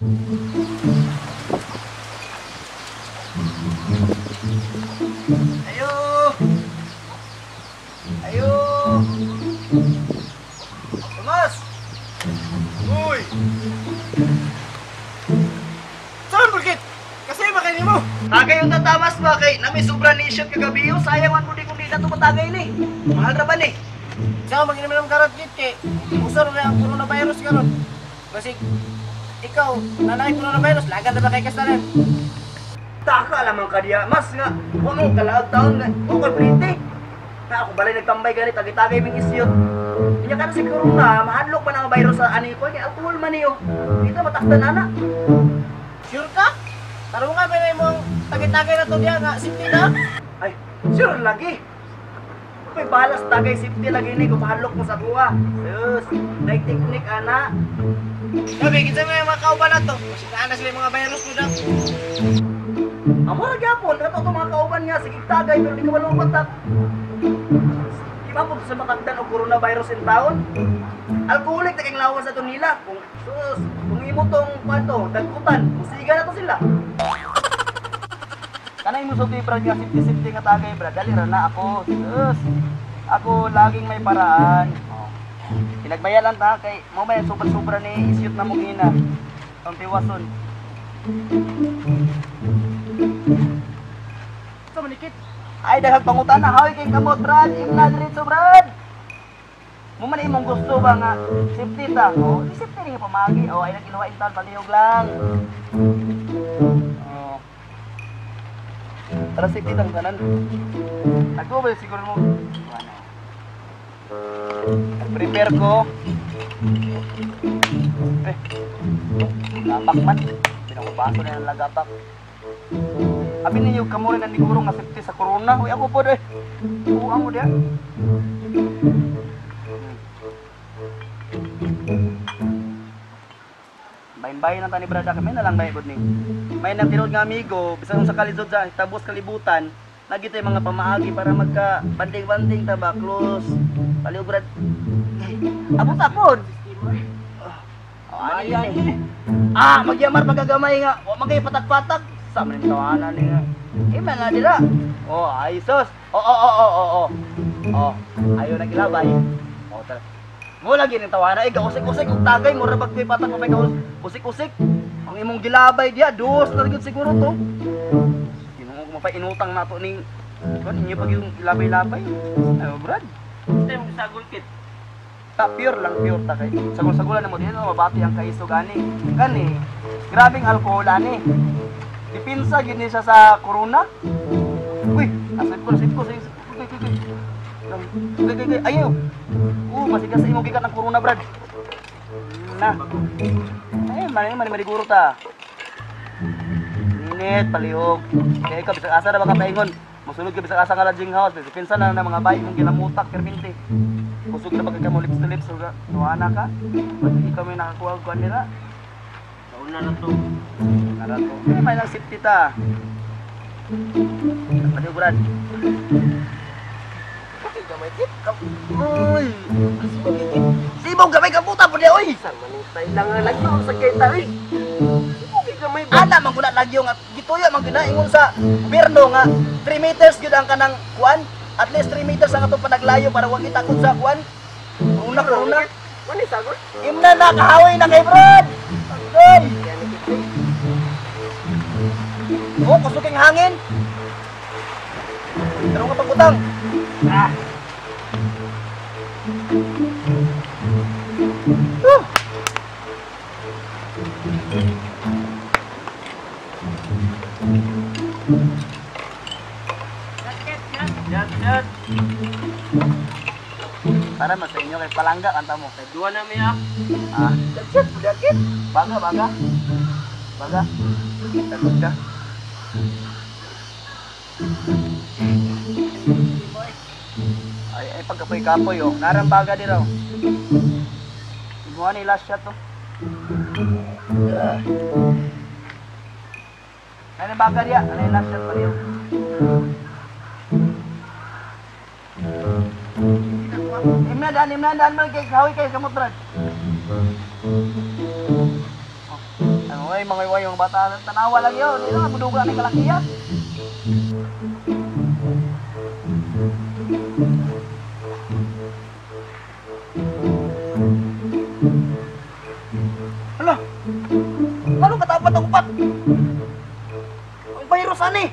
Ayo! Ayo! Tomas! Uy! Saan bakit? Kasi makainin mo! Tagay yung tatamas ba kay nami sobra ni shot kagabi yo sayang man pud kung di na to matagay ni. Mahal ra ba ni? Saan mag-inom ng karat kit kay usar na ang coronavirus karon. Kasi ikaw, nanay coronavirus, lagan na ba kay kasalan? Taka lamang ka diya mas nga wa mo kalaag taon nga o koy plite. Ta ako balay nagtambay ganit tagay-tagay ming isyot. Inya kana siguro na mahadlok man ang virus sa ani ko ni alcohol man niyo. Dito matakdan ana. Sure ka? Tarong nga ba mo tagay-tagay na to diya nga safety na? Ay, sure lagi. May balas tagay safety lagi ni kumahadlok mo sa kuha. Sus, nay teknik ana. Sabi, kinsa may mga kauban na to? Kasi na sila yung mga virus mo daw. Amo ra gyapon ato to mga kauban nga sige tagay pero di ka malungkot ta. Di ba po sa makagdan og coronavirus in taon? Alcoholic na kang lawas sa to nila. Kung imo tong kwanto, dagkutan, musiga na to sila. Kanay mo sulti brad nga safety nga tagay brad, dali ra na ako. Sus. Ako laging may paraan. Pinagbayalan ta kay mo may super ni isyot na mo gina. Ang tiwason. Sa manikit. Ay daghang pangutana hoy kay kamot brad, imna diretso brad. Mo man imong gusto ba nga safety ta? Oh, di safety ring pamagi. Oh, ay nagiluwa intan palihog lang. Oh. Para safety tang tanan. Ako ba siguro mo ano? Prepare ko. Lapak man. Pinakubaso na ng lagapak. Abi ninyo kamo rin ang liguro nga safety sa corona. Uy, ako po doy. Buha mo diya. Bayin-bayin ang tani brada kami na lang bayin ni. May nang tinod nga amigo, bisan sa kalisod sa tabos kalibutan, nagito yung mga pamaagi para magka banding-banding taba close. Paliw brad. Abot tapod. Ano yan? Magyamar pagagamay nga. Wa magay patak-patak. Sa man tawanan ni nga. Ima nga dira. Oh, ay sus. Oh. Ayo na kilabay. Oh, tara. Mo lagi ning tawanan ay gausik-usik ug tagay mo ra bagkoy patak mo may usik-usik. Ang imong gilabay dia dos na gyud siguro to. Tinungog mo pa inutang nato ning kon inyo pag yung gilabay-labay. Ayo, brad. Ito yung sagol kit. Pure ta kay. Sagol-sagolan mo din mabati ang kaiso gani. Kani, grabing alcohol ani. Dipinsa gini siya sa corona. Uy, asip ko. Ayaw. Masih sa imo gikan ng corona, brad. Na. Ay, mani guro ta. Init, palihog. Kaya ka bisag asa na baka paingon. Musulod ka bisag asa nga lodging house. Dipinsa na ng mga bayi mong ginamutak, kerminti. Kusog na baka ka mo lips to lips. Nuhana ka. Ba't hindi kami nakakuha ko nila? Nauna na to. Narato. May lang safety ta. Pwede brad. Bakit gamay kit? Uy! Sibaw gamay ka puta po niya, uy! Saan manitay lang nga lagi ako sa kita, eh. Bakit gamay ba? Ana, mangguna lagi yung gituya, mangguna ingon sa gobyerno nga 3 meters yun ang kanang kuan. At least 3 meters ang atong panaglayo para huwag itakot sa kuan. Una. Mani sagol? Imna na, kahawi na kay brad! Agay! Yan ni kit, eh. Oh, kusuking hangin. Pero nga pagkutang. Yan. Para mas sa inyo kay palangga kanta mo. Kay duwa na miya. Dakit. Baga. Tagod ka. Ay pagkapoy-kapoy oh. Narambaga di raw. Ibuhan ni last shot to. Narambaga dia, ano yung last shot pa rin. Imnadan man kay kahoy kay kamot brad. Ano Uy, mga iway yung bata, tanawa lang yun. Hindi na, buduga ng kalakihan. Hala, ano katapat ang upat? Ang virus ani?